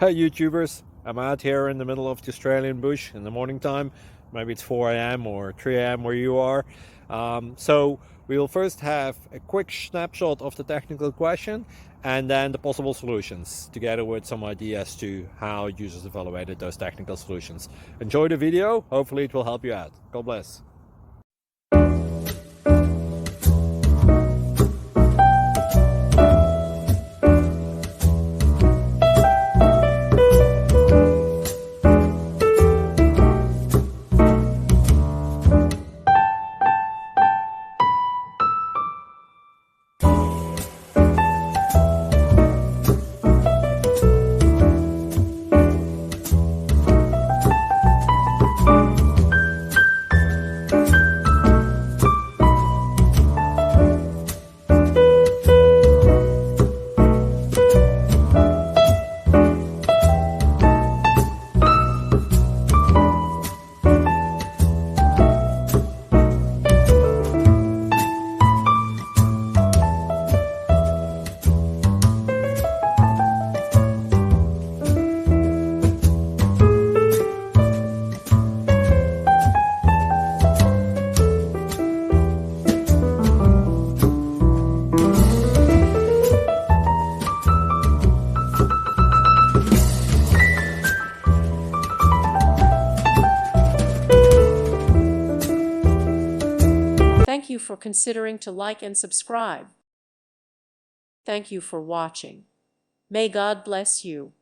Hey YouTubers, I'm out here in the middle of the Australian bush in the morning time. Maybe it's 4 a.m. or 3 a.m. where you are. So we will first have a quick snapshot of the technical question and then the possible solutions, together with some ideas to how users evaluated those technical solutions. Enjoy the video, hopefully it will help you out. God bless. Thank you for considering to like and subscribe. Thank you for watching. May God bless you.